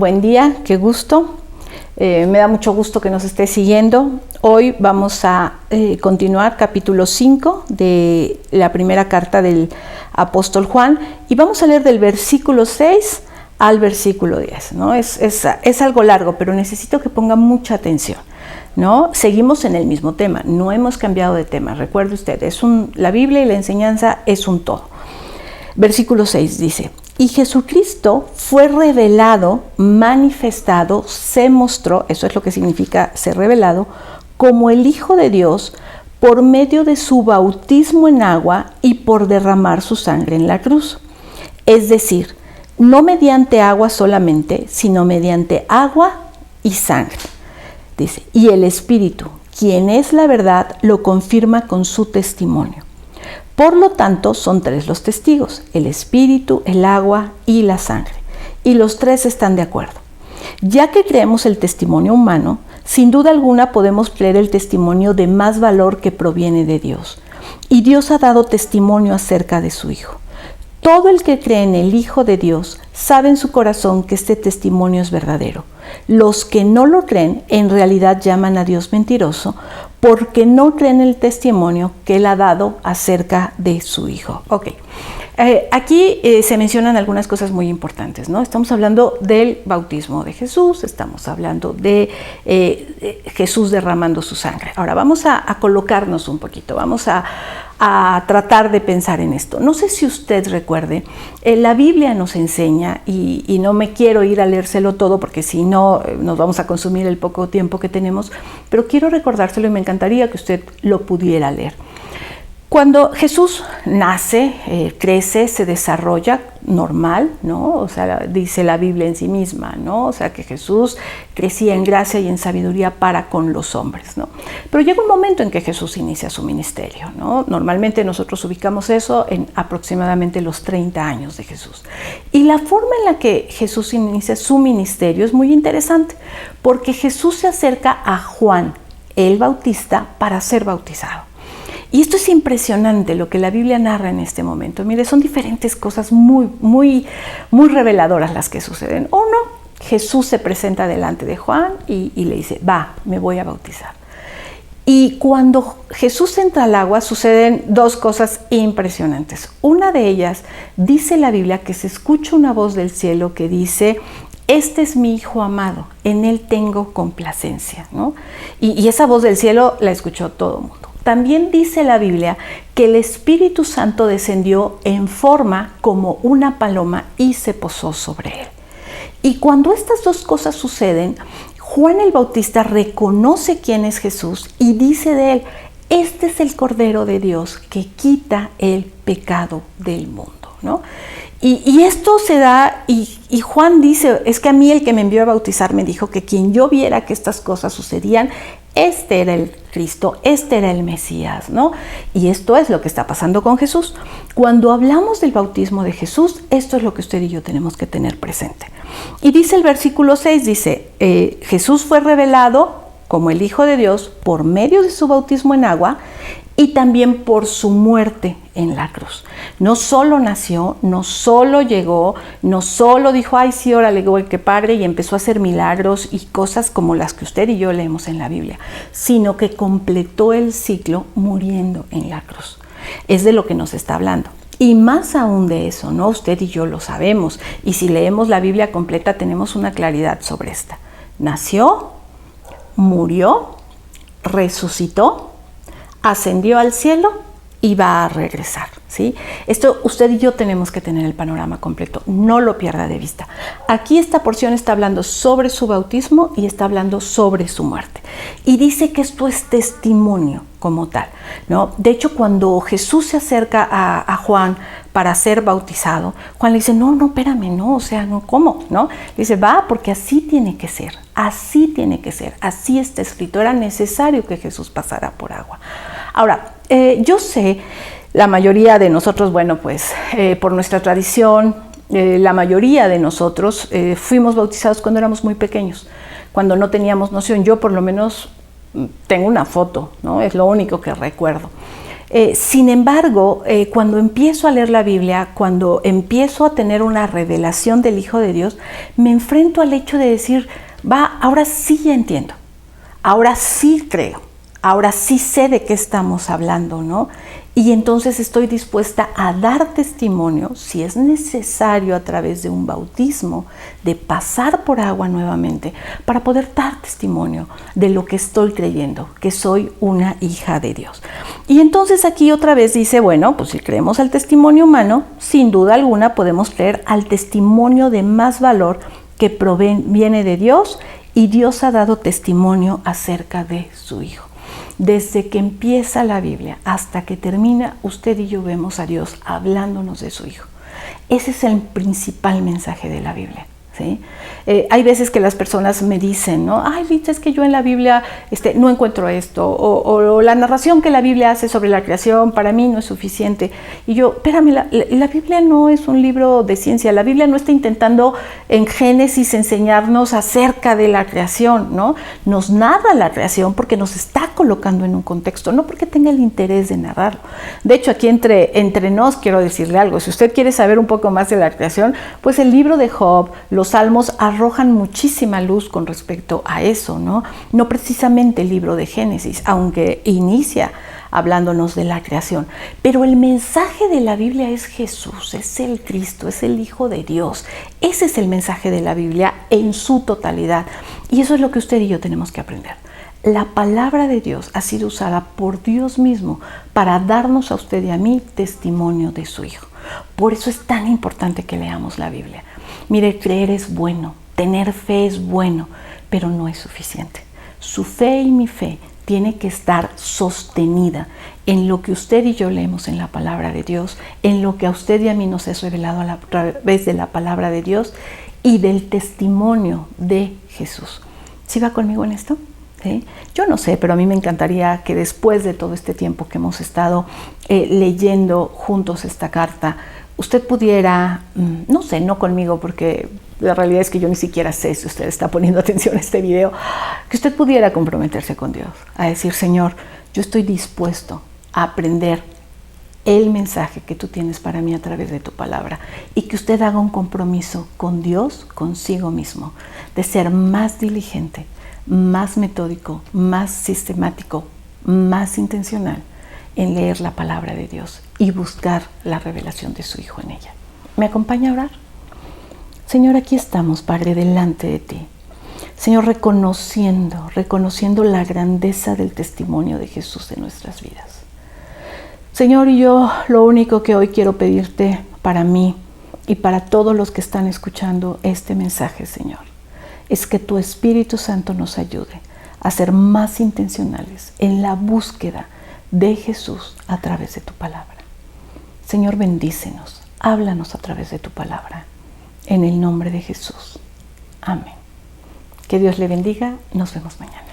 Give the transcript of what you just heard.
buen día, qué gusto. Me da mucho gusto que nos esté siguiendo. Hoy vamos a continuar capítulo 5 de la primera carta del apóstol Juan y vamos a leer del versículo 6 al versículo 10, ¿no? Es algo largo, pero necesito que pongan mucha atención, ¿no? Seguimos en el mismo tema, no hemos cambiado de tema. Recuerde usted, la Biblia y la enseñanza es un todo. Versículo 6 dice: y Jesucristo fue revelado, manifestado, se mostró, eso es lo que significa ser revelado, como el Hijo de Dios por medio de su bautismo en agua y por derramar su sangre en la cruz. Es decir, no mediante agua solamente, sino mediante agua y sangre. Dice, y el Espíritu, quien es la verdad, lo confirma con su testimonio. Por lo tanto, son tres los testigos, el Espíritu, el agua y la sangre. Y los tres están de acuerdo. Ya que creemos el testimonio humano, sin duda alguna podemos creer el testimonio de más valor que proviene de Dios. Y Dios ha dado testimonio acerca de su Hijo. Todo el que cree en el Hijo de Dios sabe en su corazón que este testimonio es verdadero. Los que no lo creen en realidad llaman a Dios mentiroso porque no creen el testimonio que Él ha dado acerca de su Hijo. Ok, aquí se mencionan algunas cosas muy importantes, ¿no? Estamos hablando del bautismo de Jesús, estamos hablando de Jesús derramando su sangre. Ahora vamos a colocarnos un poquito, vamos a tratar de pensar en esto. No sé si usted recuerde, la Biblia nos enseña, y no me quiero ir a leérselo todo porque si no nos vamos a consumir el poco tiempo que tenemos, pero quiero recordárselo y me encantaría que usted lo pudiera leer. Cuando Jesús nace, crece, se desarrolla normal, ¿no? O sea, dice la Biblia en sí misma, ¿no? O sea, que Jesús crecía en gracia y en sabiduría para con los hombres, ¿no? Pero llega un momento en que Jesús inicia su ministerio, ¿no? Normalmente nosotros ubicamos eso en aproximadamente los 30 años de Jesús. Y la forma en la que Jesús inicia su ministerio es muy interesante, porque Jesús se acerca a Juan, el Bautista, para ser bautizado. Y esto es impresionante lo que la Biblia narra en este momento. Mire, son diferentes cosas muy reveladoras las que suceden. Uno, Jesús se presenta delante de Juan y le dice, va, me voy a bautizar. Y cuando Jesús entra al agua suceden dos cosas impresionantes. Una de ellas, dice la Biblia que se escucha una voz del cielo que dice, este es mi Hijo amado, en él tengo complacencia, ¿no? Y esa voz del cielo la escuchó todo el mundo. También dice la Biblia que el Espíritu Santo descendió en forma como una paloma y se posó sobre él. Y cuando estas dos cosas suceden, Juan el Bautista reconoce quién es Jesús y dice de él, este es el Cordero de Dios que quita el pecado del mundo, ¿no? Y esto se da, y Juan dice, es que a mí el que me envió a bautizar me dijo que quien yo viera que estas cosas sucedían, este era el Cristo, este era el Mesías, ¿no? Y esto es lo que está pasando con Jesús. Cuando hablamos del bautismo de Jesús, esto es lo que usted y yo tenemos que tener presente. Y dice el versículo 6, dice, Jesús fue revelado como el Hijo de Dios por medio de su bautismo en agua y también por su muerte en la cruz. No solo nació, no solo llegó, no solo dijo, ay sí, órale, qué padre, y empezó a hacer milagros y cosas como las que usted y yo leemos en la Biblia, sino que completó el ciclo muriendo en la cruz. Es de lo que nos está hablando. Y más aún de eso, ¿no? Usted y yo lo sabemos, y si leemos la Biblia completa tenemos una claridad sobre esta. Nació, murió, resucitó, ascendió al cielo y va a regresar, ¿sí? Esto usted y yo tenemos que tener el panorama completo, no lo pierda de vista. Aquí esta porción está hablando sobre su bautismo y está hablando sobre su muerte. Y dice que esto es testimonio como tal, ¿no? De hecho, cuando Jesús se acerca a Juan para ser bautizado, Juan le dice, no, espérame, no, o sea, no, ¿cómo? ¿No? Le dice, va, porque así tiene que ser, así está escrito, era necesario que Jesús pasara por agua. Ahora, yo sé, la mayoría de nosotros, bueno, pues por nuestra tradición, la mayoría de nosotros fuimos bautizados cuando éramos muy pequeños, cuando no teníamos noción. Yo por lo menos tengo una foto, ¿no? Es lo único que recuerdo. Sin embargo, cuando empiezo a leer la Biblia, cuando empiezo a tener una revelación del Hijo de Dios, me enfrento al hecho de decir, ahora sí ya entiendo, ahora sí creo, ahora sí sé de qué estamos hablando, ¿no? Y entonces estoy dispuesta a dar testimonio, si es necesario a través de un bautismo, de pasar por agua nuevamente, para poder dar testimonio de lo que estoy creyendo, que soy una hija de Dios. Y entonces aquí otra vez dice, bueno, pues si creemos al testimonio humano, sin duda alguna podemos creer al testimonio de más valor que viene de Dios, y Dios ha dado testimonio acerca de su Hijo. Desde que empieza la Biblia hasta que termina, usted y yo vemos a Dios hablándonos de su Hijo. Ese es el principal mensaje de la Biblia, ¿sí? Hay veces que las personas me dicen, ¿no? Ay, Rita, es que yo en la Biblia no encuentro esto, o la narración que la Biblia hace sobre la creación para mí no es suficiente. Y yo, espérame, la Biblia no es un libro de ciencia, la Biblia no está intentando en Génesis enseñarnos acerca de la creación, ¿no? Nos narra la creación porque nos está colocando en un contexto, no porque tenga el interés de narrarlo. De hecho, aquí entre nos quiero decirle algo, si usted quiere saber un poco más de la creación, pues el libro de Job, los Salmos arrojan muchísima luz con respecto a eso, ¿no? No precisamente el libro de Génesis, aunque inicia hablándonos de la creación. Pero el mensaje de la Biblia es Jesús, es el Cristo, es el Hijo de Dios. Ese es el mensaje de la Biblia en su totalidad. Y eso es lo que usted y yo tenemos que aprender. La palabra de Dios ha sido usada por Dios mismo para darnos a usted y a mí testimonio de su Hijo. Por eso es tan importante que leamos la Biblia. Mire, creer es bueno, tener fe es bueno, pero no es suficiente. Su fe y mi fe tiene que estar sostenida en lo que usted y yo leemos en la palabra de Dios, en lo que a usted y a mí nos es revelado a través de la palabra de Dios y del testimonio de Jesús. ¿Sí va conmigo en esto? ¿Sí? Yo no sé, pero a mí me encantaría que después de todo este tiempo que hemos estado leyendo juntos esta carta, usted pudiera, no sé, no conmigo, porque la realidad es que yo ni siquiera sé si usted está poniendo atención a este video, que usted pudiera comprometerse con Dios, a decir, Señor, yo estoy dispuesto a aprender el mensaje que tú tienes para mí a través de tu palabra, y que usted haga un compromiso con Dios, consigo mismo, de ser más diligente, más metódico, más sistemático, más intencional en leer la palabra de Dios y buscar la revelación de su Hijo en ella. ¿Me acompaña a orar? Señor, aquí estamos, Padre, delante de ti. Señor, reconociendo la grandeza del testimonio de Jesús en nuestras vidas. Señor, y yo lo único que hoy quiero pedirte para mí y para todos los que están escuchando este mensaje, Señor, es que tu Espíritu Santo nos ayude a ser más intencionales en la búsqueda de Jesús a través de tu palabra. Señor, bendícenos, háblanos a través de tu palabra. En el nombre de Jesús. Amén. Que Dios le bendiga. Nos vemos mañana.